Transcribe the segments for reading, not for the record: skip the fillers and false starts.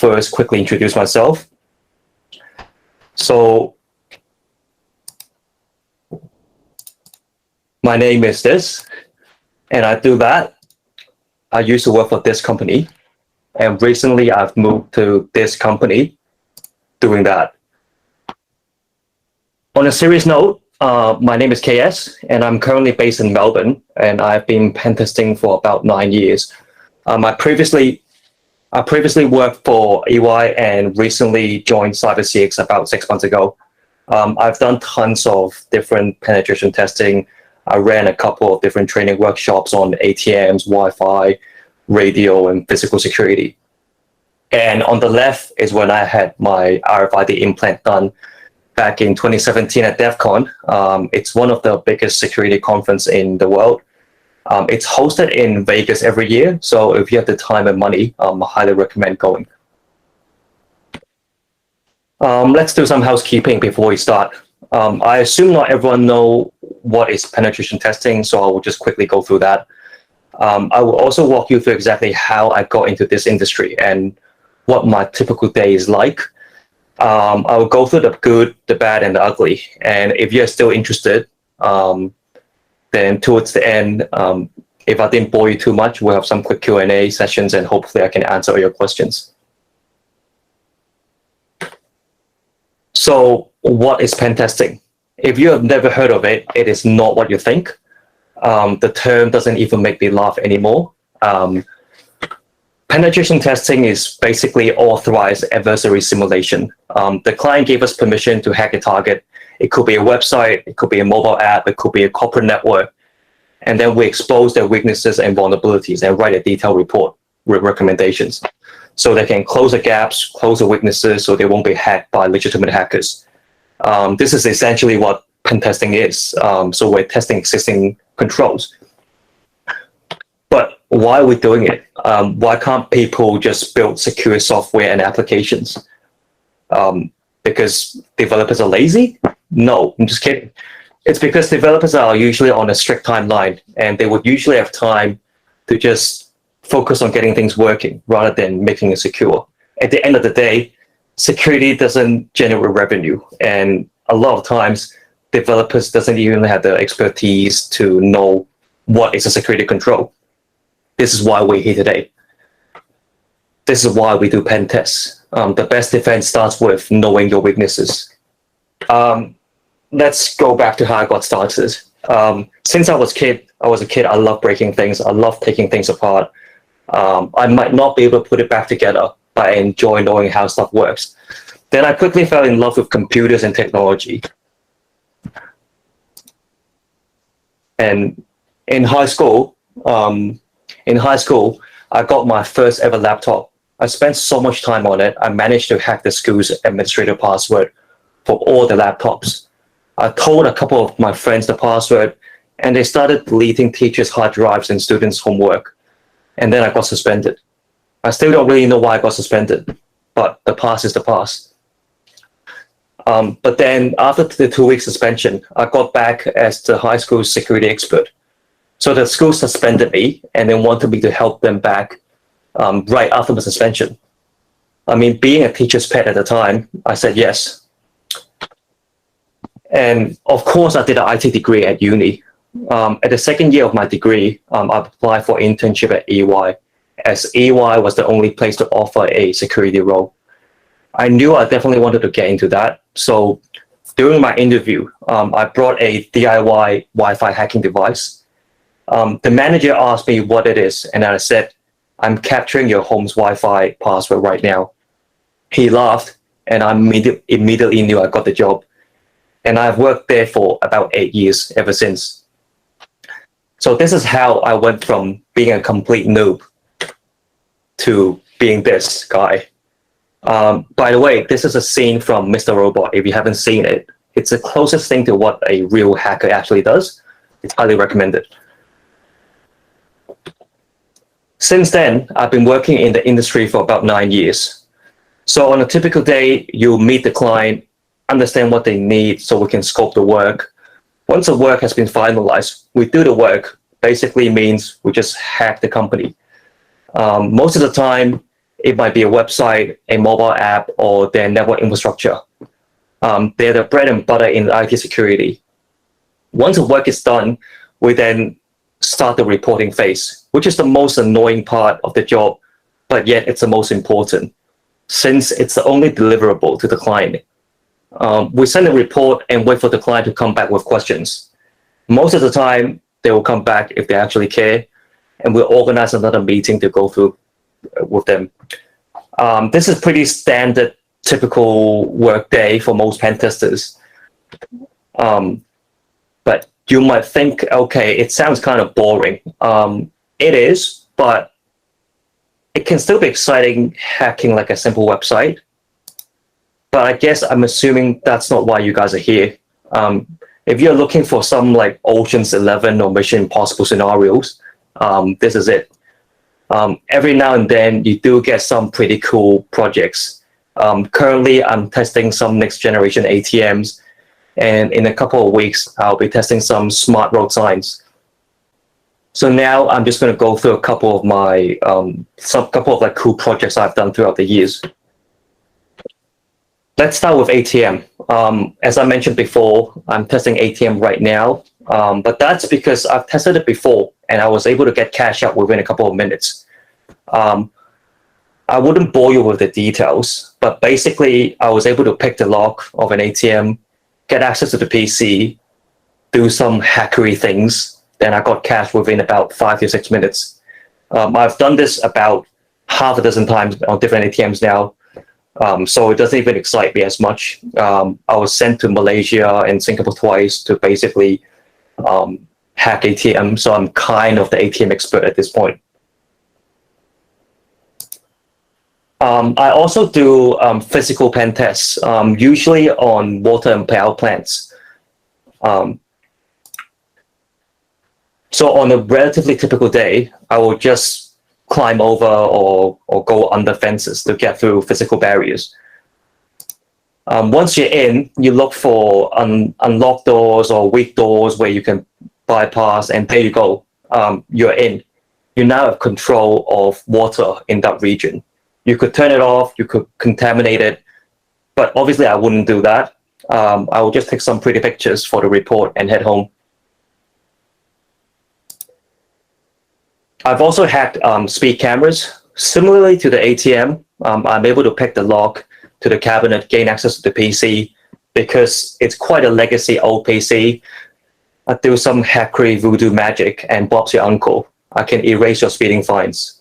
first quickly introduce myself. So my name is this, and I do that. I used to work for this company, and recently I've moved to this company doing that. On a serious note, my name is KS, and I'm currently based in Melbourne, and I've been pen testing for about 9 years. I previously worked for EY and recently joined CyberCX about 6 months ago. I've done tons of different penetration testing. I ran a couple of different training workshops on ATMs, Wi-Fi, radio, and physical security. And on the left is when I had my RFID implant done back in 2017 at DEF CON. It's one of the biggest security conference in the world. It's hosted in Vegas every year, so if you have the time and money, I highly recommend going. Let's do some housekeeping before we start. I assume not everyone know what is penetration testing, so I will just quickly go through that. I will also walk you through exactly how I got into this industry and what my typical day is like. I will go through the good, the bad, and the ugly. And if you're still interested, then towards the end, if I didn't bore you too much, we'll have some quick Q&A sessions, and hopefully I can answer all your questions. So what is pen testing? If you have never heard of it, it is not what you think. The term doesn't even make me laugh anymore. Penetration testing is basically authorized adversary simulation. The client gave us permission to hack a target. It could be a website, it could be a mobile app, it could be a corporate network. And then we expose their weaknesses and vulnerabilities and write a detailed report with recommendations. So they can close the gaps, close the weaknesses, so they won't be hacked by legitimate hackers. This is essentially what pen testing is. So we're testing existing controls. But why are we doing it? Why can't people just build secure software and applications? Because developers are lazy? No, I'm just kidding. It's because developers are usually on a strict timeline, and they would usually have time to just focus on getting things working rather than making it secure. At the end of the day, security doesn't generate revenue, and a lot of times developers doesn't even have the expertise to know what is a security control. This is why we're here today. This is why we do pen tests. The best defense starts with knowing your weaknesses. Let's go back to how I got started. Since I was a kid, I love breaking things. I love taking things apart. I might not be able to put it back together, but I enjoy knowing how stuff works. Then I quickly fell in love with computers and technology. And in high school, I got my first ever laptop. I spent so much time on it. I managed to hack the school's administrator password for all the laptops. I told a couple of my friends the password, and they started deleting teachers' hard drives and students' homework. And then I got suspended. I still don't really know why I got suspended, but the past is the past. But then after the 2-week suspension, I got back as the high school security expert. So the school suspended me and then wanted me to help them back right after the suspension. I mean, being a teacher's pet at the time, I said yes. And of course, I did an IT degree at uni. At the second year of my degree, I applied for internship at EY, as EY was the only place to offer a security role. I knew I definitely wanted to get into that. So during my interview, I brought a DIY Wi-Fi hacking device. The manager asked me what it is, and I said, "I'm capturing your home's Wi-Fi password right now." He laughed, and I immediately knew I got the job. And I've worked there for about 8 years ever since. So this is how I went from being a complete noob to being this guy. By the way, this is a scene from Mr. Robot. If you haven't seen it, it's the closest thing to what a real hacker actually does. It's highly recommended. Since then, I've been working in the industry for about 9 years. So on a typical day, you meet the client, understand what they need so we can scope the work. Once the work has been finalized, we do the work. Basically means we just hack the company. Most of the time, It might be a website, a mobile app, or their network infrastructure. They're the bread and butter in IT security. Once the work is done, we then start the reporting phase, which is the most annoying part of the job, but yet it's the most important, since it's the only deliverable to the client. We send a report and wait for the client to come back with questions. Most of the time, they will come back if they actually care, and we'll organize another meeting to go through with them. This is pretty standard, typical work day for most pen testers. But you might think, okay, it sounds kind of boring. It is, but it can still be exciting hacking like a simple website. But I guess I'm assuming that's not why you guys are here. If you're looking for some like Ocean's 11 or Mission Impossible scenarios, this is it. Every now and then you do get some pretty cool projects. Currently, I'm testing some next generation ATMs, and in a couple of weeks, I'll be testing some smart road signs. So now I'm just going to go through a couple of my couple of like cool projects I've done throughout the years. Let's start with ATM. As I mentioned before, I'm testing ATM right now, but that's because I've tested it before and I was able to get cash out within a couple of minutes. I wouldn't bore you with the details, but basically I was able to pick the lock of an ATM, get access to the PC, do some hackery things, then I got cash within about 5 to 6 minutes. I've done this about half a dozen times on different ATMs now. So it doesn't even excite me as much. I was sent to Malaysia and Singapore twice to basically hack ATM, so I'm kind of the ATM expert at this point. I also do physical pen tests, usually on water and power plants. So on a relatively typical day, I will just climb over or go under fences to get through physical barriers. Once you're in, you look for unlocked doors or weak doors where you can bypass, and there you go. You're in. You now have control of water in that region. You could turn it off, you could contaminate it, but obviously I wouldn't do that. I will just take some pretty pictures for the report and head home. I've also hacked speed cameras. Similarly to the ATM, I'm able to pick the lock to the cabinet, gain access to the PC, because it's quite a legacy old PC. I do some hackery voodoo magic, and Bob's your uncle. I can erase your speeding fines.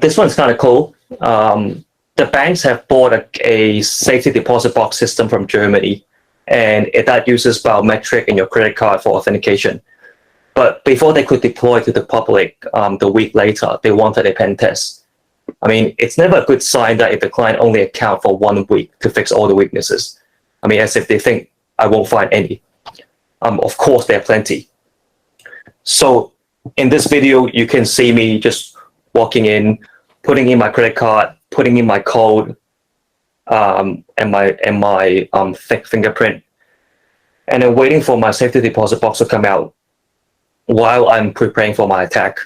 This one's kind of cool. The banks have bought a safety deposit box system from Germany, and that uses biometric in your credit card for authentication. But before they could deploy to the public, the week later, they wanted a pen test. I mean, it's never a good sign that if the client only account for 1 week to fix all the weaknesses. I mean, as if they think I won't find any. Of course, there are plenty. So in this video, you can see me just walking in, putting in my credit card, putting in my code, and my thick fingerprint, and then waiting for my safety deposit box to come out while I'm preparing for my attack.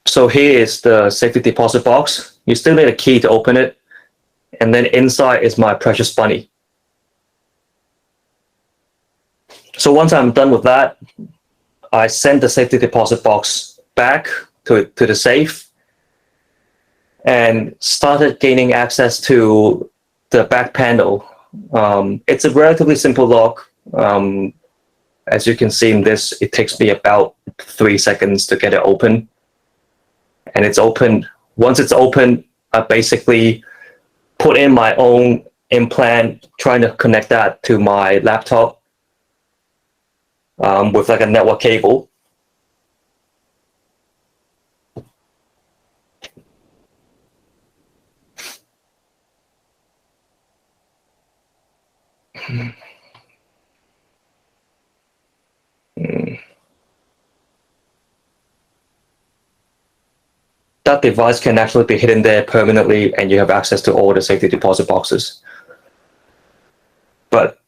So here is the safety deposit box. You still need a key to open it. And then inside is my precious bunny. So once I'm done with that, I send the safety deposit box back to the safe and started gaining access to the back panel. It's a relatively simple lock. As you can see in this, it takes me about 3 seconds to get it open. And it's open. Once it's open, I basically put in my own implant, trying to connect that to my laptop with like a network cable. that device can actually be hidden there permanently, and you have access to all the safety deposit boxes. But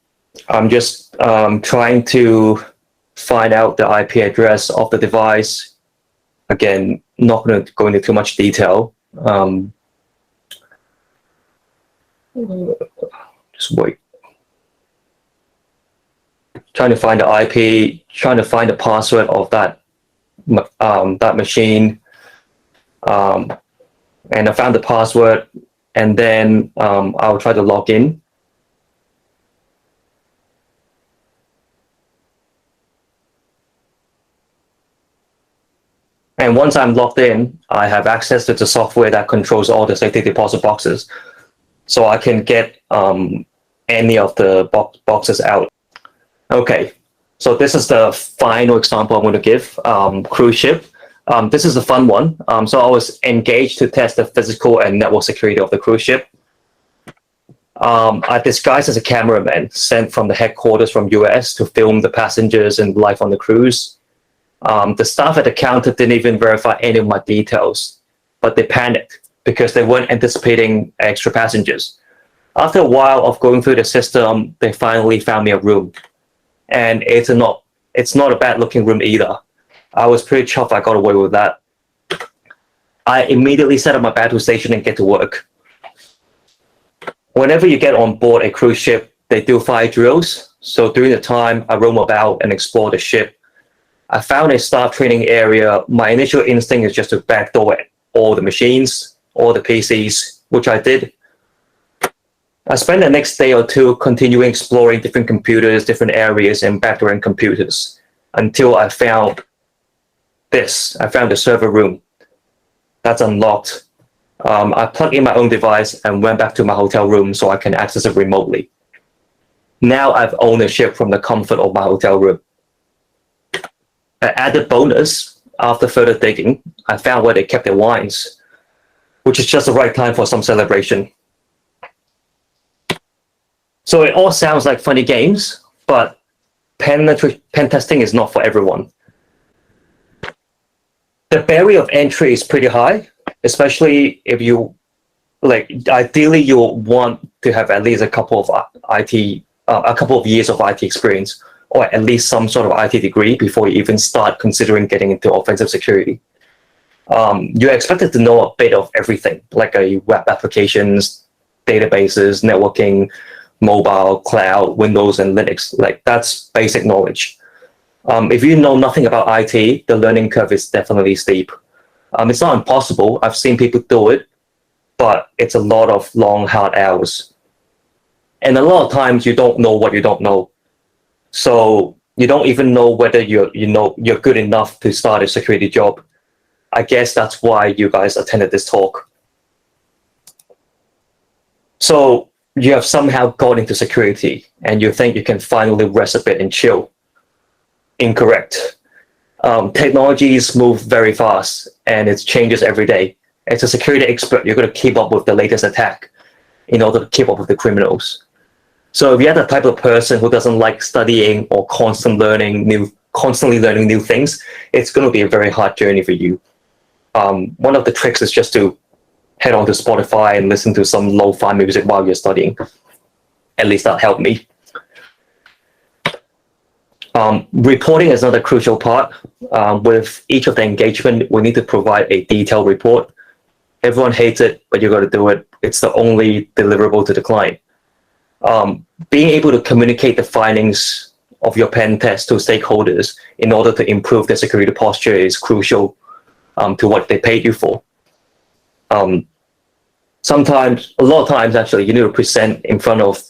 I'm just trying to find out the IP address of the device. Again, not going to go into too much detail. Just wait. Trying to find the IP, trying to find the password of that machine. And I found the password, and then I'll try to log in. And once I'm logged in, I have access to the software that controls all the safety deposit boxes. So I can get any of the boxes out. Okay, so this is the final example I'm going to give, cruise ship. This is a fun one. So I was engaged to test the physical and network security of the cruise ship. I disguised as a cameraman sent from the headquarters from US to film the passengers and life on the cruise. The staff at the counter didn't even verify any of my details, but they panicked because they weren't anticipating extra passengers. After a while of going through the system, they finally found me a room. And it's not a bad looking room either. I was pretty chuffed I got away with that. I immediately set up my battle station and get to work. Whenever you get on board a cruise ship, they do fire drills. So during the time, I roam about and explore the ship. I found a staff training area. My initial instinct is just to backdoor all the machines, all the PCs, which I did. I spent the next day or two continuing exploring different computers, different areas, and backdooring computers until I found this. I found the server room that's unlocked. I plugged in my own device and went back to my hotel room so I can access it remotely. Now I've ownership from the comfort of my hotel room. An added bonus, after further digging, I found where they kept their wines, which is just the right time for some celebration. So it all sounds like funny games, but pen testing is not for everyone. The barrier of entry is pretty high, especially if you, ideally you want to have at least a couple of years of IT experience, or at least some sort of IT degree before you even start considering getting into offensive security. You're expected to know a bit of everything, like web applications, databases, networking, mobile, cloud, Windows, and Linux. That's basic knowledge. If you know nothing about IT, the learning curve is definitely steep. It's not impossible. I've seen people do it, but it's a lot of long, hard hours. And a lot of times you don't know what you don't know. So you don't even know whether you're good enough to start a security job. I guess that's why you guys attended this talk. So you have somehow got into security and you think you can finally rest a bit and chill. Incorrect. Technologies move very fast and it changes every day. As a security expert, you're going to keep up with the latest attack in order to keep up with the criminals. So if you're the type of person who doesn't like studying or constantly learning new things, it's going to be a very hard journey for you. One of the tricks is just to head on to Spotify and listen to some lo-fi music while you're studying. At least that helped me. Reporting is another crucial part. With each of the engagement, we need to provide a detailed report. Everyone hates it, but you got to do it. It's the only deliverable to the client. Being able to communicate the findings of your pen test to stakeholders in order to improve their security posture is crucial to what they paid you for. A lot of times actually, you need to present in front of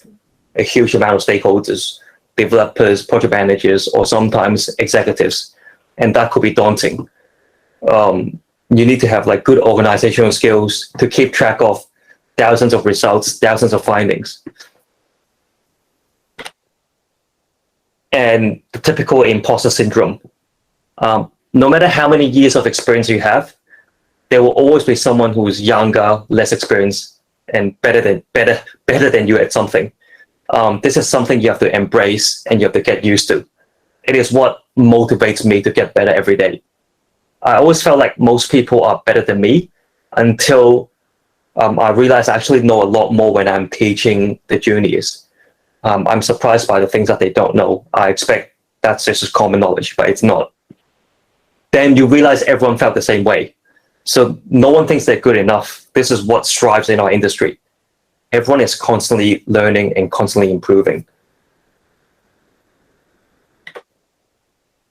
a huge amount of stakeholders, developers, project managers, or sometimes executives, and that could be daunting. You need to have good organizational skills to keep track of thousands of results, thousands of findings. And the typical imposter syndrome. No matter how many years of experience you have, there will always be someone who's younger, less experienced, and better than you at something. This is something you have to embrace and you have to get used to. It is what motivates me to get better every day. I always felt like most people are better than me, until I realized I actually know a lot more when I'm teaching the juniors. I'm surprised by the things that they don't know. I expect that's just common knowledge, but it's not. Then you realize everyone felt the same way. So no one thinks they're good enough. This is what strives in our industry. Everyone is constantly learning and constantly improving.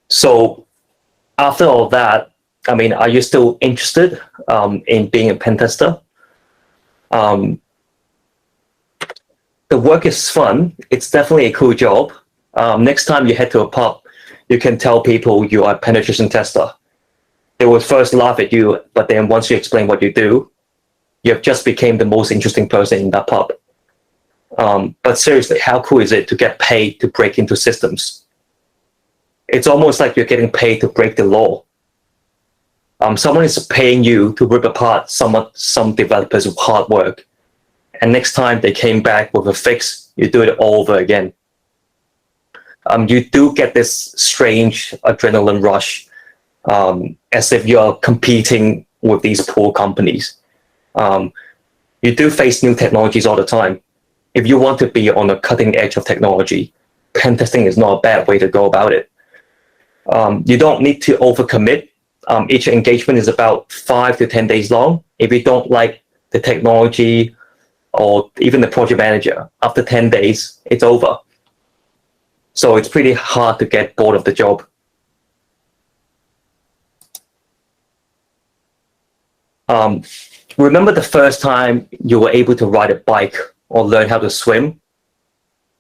So after all that, I mean, are you still interested in being a pen tester? The work is fun. It's definitely a cool job. Next time you head to a pub, you can tell people you are a penetration tester. They will first laugh at you, but then once you explain what you do, you have just became the most interesting person in that pub. But seriously, how cool is it to get paid to break into systems? It's almost like you're getting paid to break the law. Someone is paying you to rip apart some developers' hard work. And next time they came back with a fix, you do it all over again. You do get this strange adrenaline rush, as if you're competing with these poor companies. You do face new technologies all the time. If you want to be on the cutting edge of technology, pen testing is not a bad way to go about it. You don't need to overcommit. Each engagement is about 5 to 10 days long. If you don't like the technology or even the project manager, after 10 days, it's over. So it's pretty hard to get bored of the job. Remember the first time you were able to ride a bike or learn how to swim?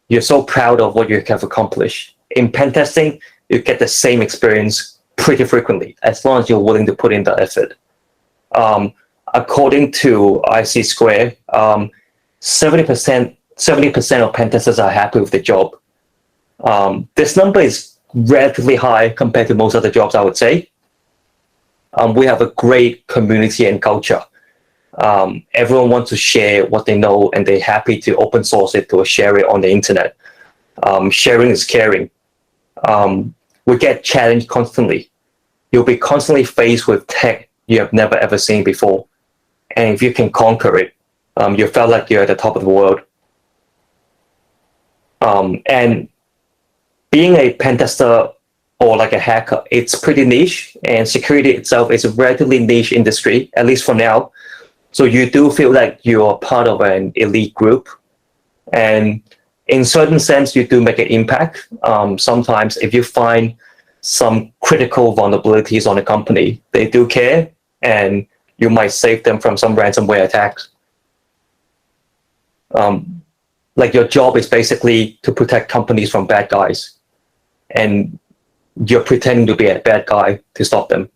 You're so proud of what you have accomplished. In pen testing, you get the same experience pretty frequently, as long as you're willing to put in the effort. According to IC Square, 70% of pen testers are happy with the job. This number is relatively high compared to most other jobs, I would say. We have a great community and culture. Everyone wants to share what they know, and they're happy to open source it to share it on the internet. Sharing is caring. We get challenged constantly. You'll be constantly faced with tech you have never ever seen before. And if you can conquer it, you felt like you're at the top of the world. And being a pen tester or like a hacker, it's pretty niche, and security itself is a relatively niche industry, at least for now. So you do feel like you're part of an elite group. And in certain sense, you do make an impact. Sometimes if you find some critical vulnerabilities on a company, they do care, and you might save them from some ransomware attacks. Like your job is basically to protect companies from bad guys, and you're pretending to be a bad guy to stop them.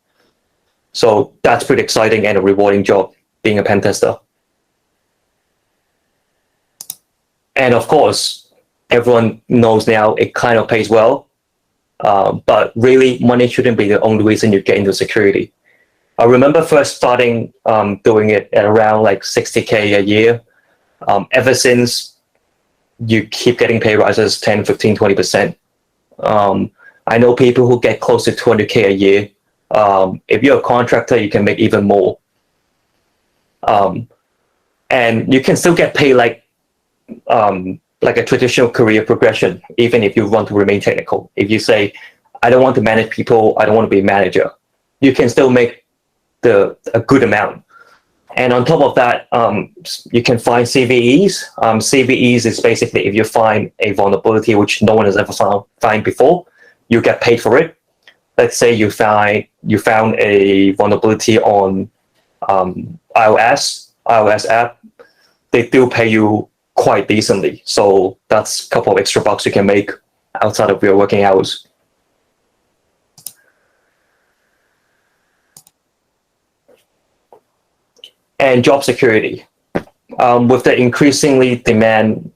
So that's pretty exciting and a rewarding job, being a pen tester. And of course, everyone knows now it kind of pays well, but really money shouldn't be the only reason you get into security. I remember first starting doing it at around like 60K a year. Ever since, you keep getting pay rises 10, 15, 20%. I know people who get close to 200K a year. If you're a contractor, you can make even more. And you can still get paid like a traditional career progression, even if you want to remain technical. If you say, I don't want to manage people, I don't want to be a manager, you can still make a good amount. And on top of that, you can find CVEs. CVEs is basically if you find a vulnerability which no one has ever found before, you get paid for it. Let's say you found a vulnerability on iOS app. They do pay you quite decently. So that's a couple of extra bucks you can make outside of your working hours. And job security. With the increasing demand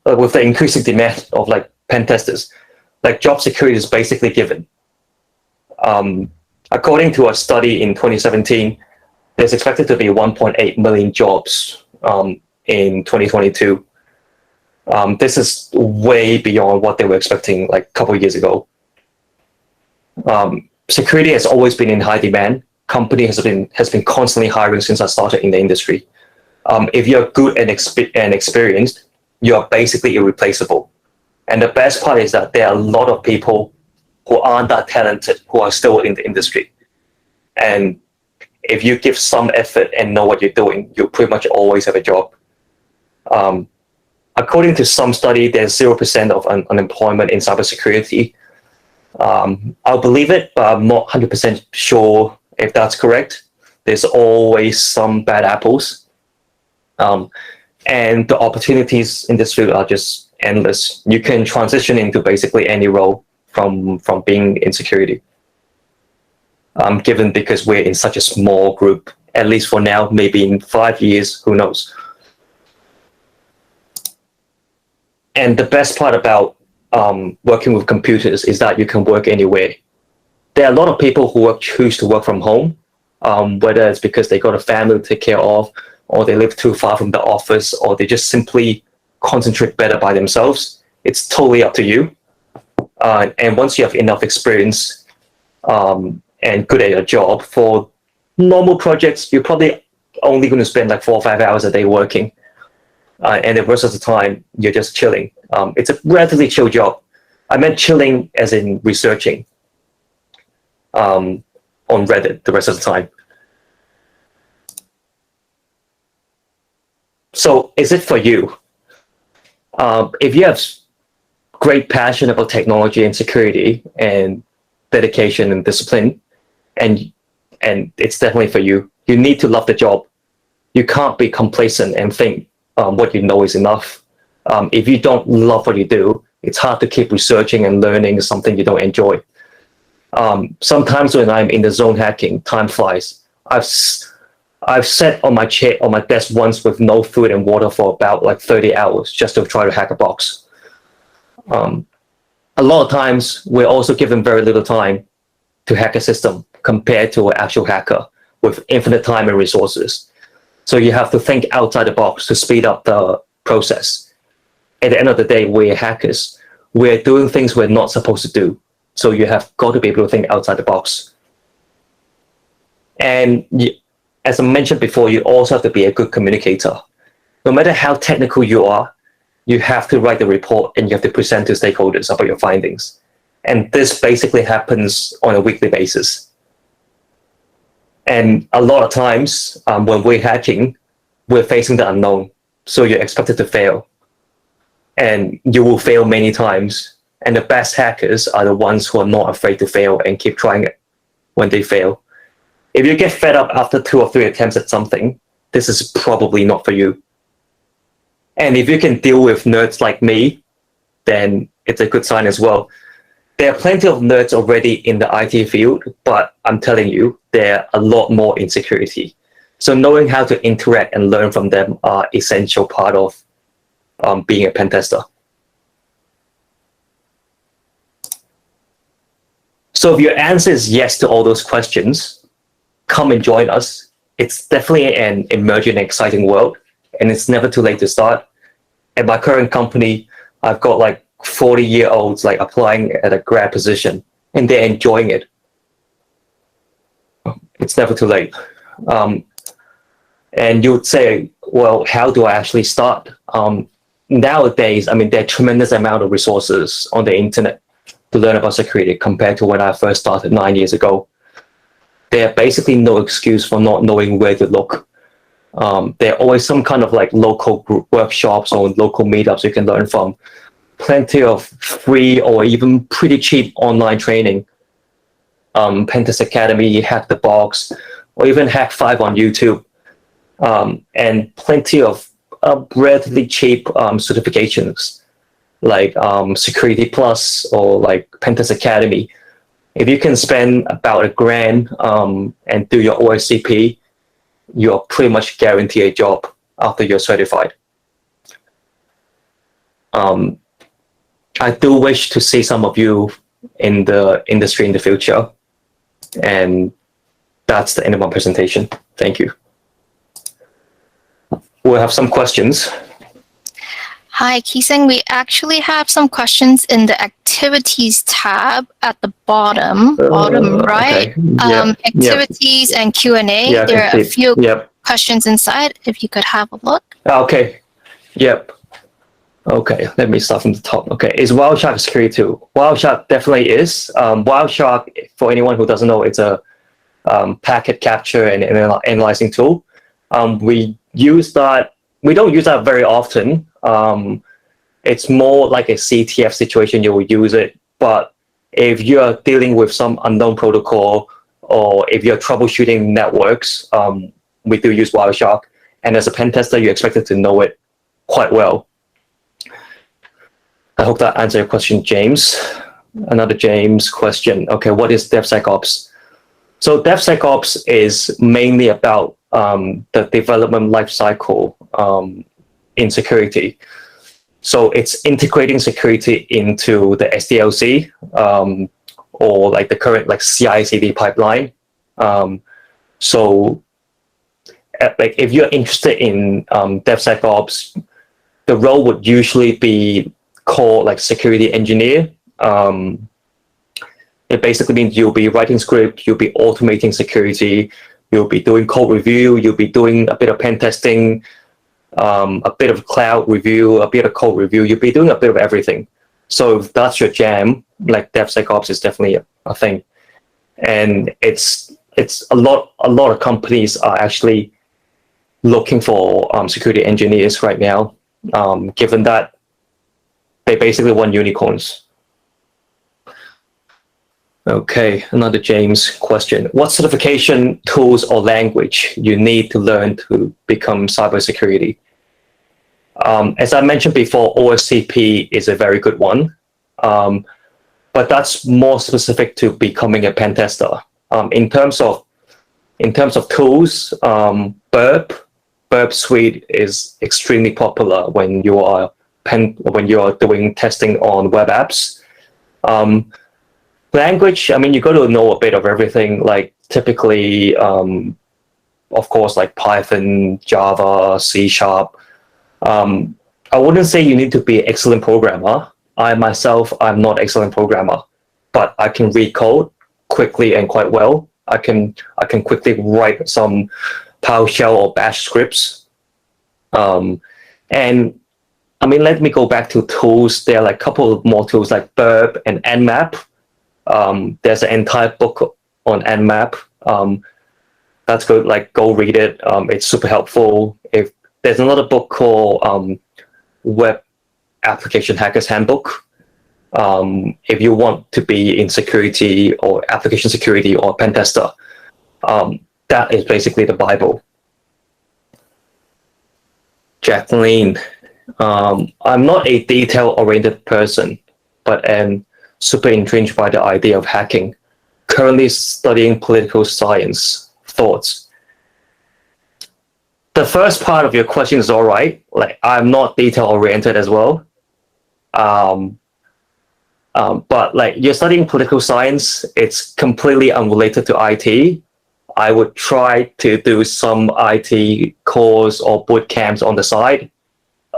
of like pen testers, like job security is basically given. According to a study in 2017, there's expected to be 1.8 million jobs in 2022. This is way beyond what they were expecting like a couple of years ago. Security has always been in high demand. company has been constantly hiring since I started in the industry. If you're good and experienced, you're basically irreplaceable. And the best part is that there are a lot of people who aren't that talented who are still in the industry. And if you give some effort and know what you're doing, you'll pretty much always have a job. According to some study, there's 0% of unemployment in cybersecurity. I'll believe it, but I'm not 100% sure if that's correct. There's always some bad apples. And the opportunities in this field are just endless. You can transition into basically any role from being in security. Given because we're in such a small group, at least for now, maybe in 5 years, who knows? And the best part about working with computers is that you can work anywhere. There are a lot of people who choose to work from home, whether it's because they got a family to take care of, or they live too far from the office, or they just simply concentrate better by themselves. It's totally up to you. And once you have enough experience and good at your job, for normal projects, you're probably only going to spend like 4 or 5 hours a day working. And the rest of the time, you're just chilling. It's a relatively chill job. I meant chilling as in researching on Reddit the rest of the time. So is it for you? If you have great passion about technology and security and dedication and discipline, and it's definitely for you, you need to love the job. You can't be complacent and think what you know is enough. If you don't love what you do, it's hard to keep researching and learning something you don't enjoy. Sometimes when I'm in the zone hacking, time flies. I've sat on my chair on my desk once with no food and water for about like 30 hours just to try to hack a box. A lot of times we're also given very little time to hack a system compared to an actual hacker with infinite time and resources. So you have to think outside the box to speed up the process. At the end of the day, we're hackers. We're doing things we're not supposed to do. So you have got to be able to think outside the box. And as I mentioned before, you also have to be a good communicator. No matter how technical you are, you have to write the report and you have to present to stakeholders about your findings. And this basically happens on a weekly basis. And a lot of times when we're hacking, we're facing the unknown. So you're expected to fail. And you will fail many times. And the best hackers are the ones who are not afraid to fail and keep trying it when they fail. If you get fed up after 2 or 3 attempts at something, this is probably not for you. And if you can deal with nerds like me, then it's a good sign as well. There are plenty of nerds already in the IT field, but I'm telling you, there are a lot more in security. So knowing how to interact and learn from them are essential part of being a pen tester. So if your answer is yes to all those questions, come and join us. It's definitely an emerging and exciting world, and it's never too late to start. At my current company, I've got like 40-year-olds like applying at a grad position, and they're enjoying it. It's never too late. And you would say, well, how do I actually start? Nowadays, I mean, there are tremendous amount of resources on the internet to learn about security compared to when I first started 9 years ago. There are basically no excuse for not knowing where to look. There are always some kind of like local group workshops or local meetups you can learn from. Plenty of free or even pretty cheap online training. Pentest Academy, Hack the Box, or even Hack5 on YouTube. And plenty of relatively cheap certifications like Security Plus or like Pentest Academy. If you can spend about $1,000 and do your OSCP, you're pretty much guaranteed a job after you're certified. I do wish to see some of you in the industry in the future. And that's the end of my presentation. Thank you. We'll have some questions. Hi, Keesing. We actually have some questions in the activities tab at the bottom right. Okay. Yep. Yep. Activities and Q&A. Yeah, I There can are a see. few Yep. questions inside. If you could have a look. Okay. Yep. Okay, let me start from the top. Okay, is Wireshark a security tool? Wireshark definitely is. Wireshark, for anyone who doesn't know, it's a packet capture and analyzing tool. We use that. We don't use that very often. It's more like a CTF situation. You will use it, but if you're dealing with some unknown protocol or if you're troubleshooting networks, we do use Wireshark. And as a pen tester, you're expected to know it quite well. I hope that answered your question, James. Another James question. Okay, what is DevSecOps? So DevSecOps is mainly about the development lifecycle in security. So it's integrating security into the SDLC or like the current like CI/CD pipeline. So like if you're interested in DevSecOps, the role would usually be called like security engineer. It basically means you'll be writing script, you'll be automating security, you'll be doing code review, you'll be doing a bit of pen testing, a bit of cloud review, a bit of code review. You'll be doing a bit of everything. So if that's your jam, like DevSecOps is definitely a thing. And it's a lot of companies are actually looking for security engineers right now, given that they basically want unicorns. Okay, another James question. What certification, tools, or language you need to learn to become cybersecurity? As I mentioned before, OSCP is a very good one, but that's more specific to becoming a pen tester. In terms of tools, Burp Suite is extremely popular when you are doing testing on web apps. Language, I mean, you got to know a bit of everything, like typically, of course, like Python, Java, C#. I wouldn't say you need to be an excellent programmer. I'm not an excellent programmer, but I can read code quickly and quite well. I can quickly write some PowerShell or Bash scripts. And I mean, let me go back to tools. There are like a couple more tools like Burp and Nmap. There's an entire book on Nmap. That's good. Like, go read it. It's super helpful. If there's another book called Web Application Hackers Handbook. If you want to be in security or application security or pen tester, that is basically the Bible. Jacqueline, I'm not a detail-oriented person, but am super intrigued by the idea of hacking. Currently studying political science. Thoughts? The first part of your question is all right. Like, I'm not detail-oriented as well. But like, you're studying political science, it's completely unrelated to IT. I would try to do some IT course or boot camps on the side.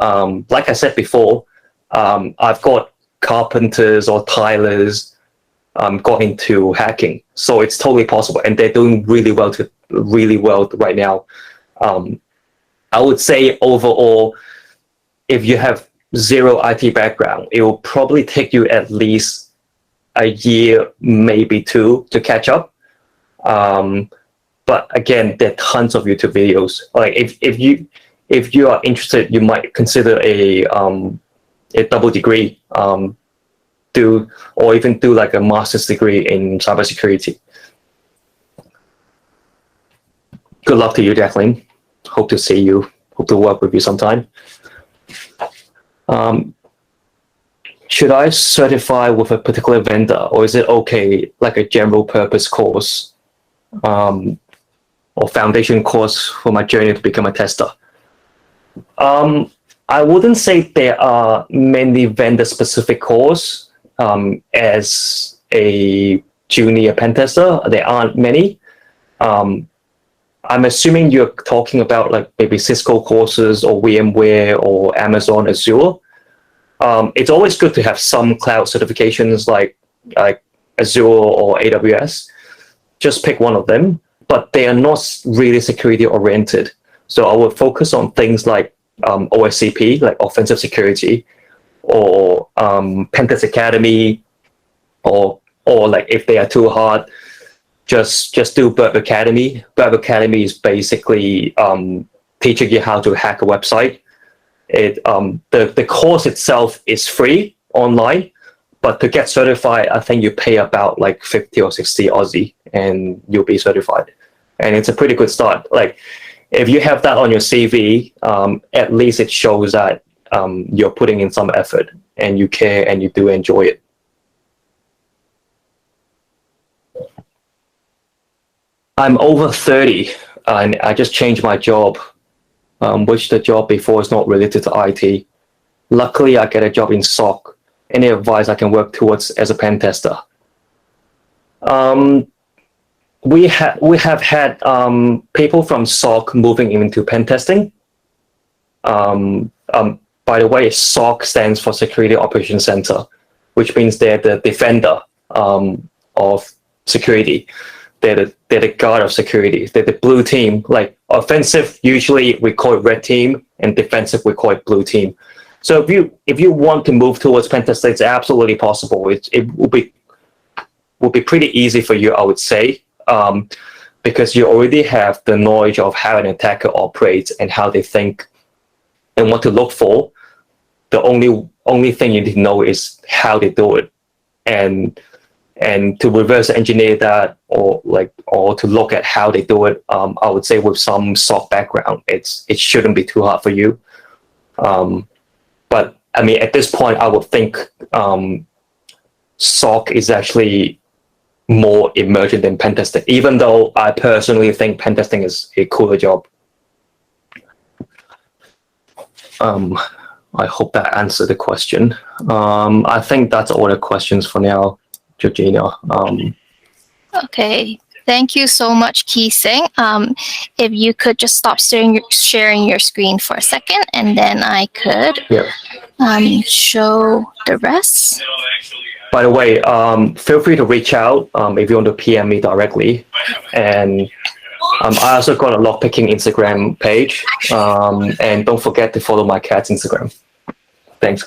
Like I said before, I've got carpenters or tilers got into hacking, so it's totally possible, and they're doing really well right now. I would say overall, if you have zero IT background, it will probably take you at least a year, maybe two, to catch up. But again, there are tons of YouTube videos. Like, if you are interested, you might consider a double degree, or even do like a master's degree in cybersecurity. Good luck to you, Jacqueline. Hope to see you. Hope to work with you sometime. Should I certify with a particular vendor, or is it okay, like a general purpose course, or foundation course for my journey to become a tester? I wouldn't say there are many vendor-specific courses as a junior pen tester. There aren't many. I'm assuming you're talking about like maybe Cisco courses or VMware or Amazon Azure. It's always good to have some cloud certifications like Azure or AWS. Just pick one of them, but they are not really security oriented. So I would focus on things like OSCP, like offensive security, or Pentest Academy, or like if they are too hard, just do Burp Academy. Burp Academy is basically teaching you how to hack a website. The course itself is free online, but to get certified, I think you pay about like 50 or 60 Aussie and you'll be certified. And it's a pretty good start. Like if you have that on your CV, at least it shows that you're putting in some effort and you care and you do enjoy it. I'm over 30 and I just changed my job, which the job before is not related to IT. Luckily, I get a job in SOC. Any advice I can work towards as a pen tester? We have had people from SOC moving into pen testing. By the way, SOC stands for Security Operations Center, which means they're the defender of security. They're the guard of security. They're the blue team. Like offensive, usually we call it red team, and defensive we call it blue team. So if you want to move towards pen testing, it's absolutely possible. It will be pretty easy for you, I would say, because you already have the knowledge of how an attacker operates and how they think and what to look for. The only thing you need to know is how they do it, and to reverse engineer that, or to look at how they do it. I would say with some SOC background, it shouldn't be too hard for you. But I mean, at this point, I would think SOC is actually more emergent than pen testing, even though I personally think pen testing is a cooler job. I hope that answered the question. I think that's all the questions for now, Georgina. Okay. Thank you so much, Ki Sing. If you could just stop sharing your screen for a second, and then I could show the rest. By the way, feel free to reach out if you want to PM me directly. And I also got a lockpicking Instagram page. And don't forget to follow my cat's Instagram. Thanks.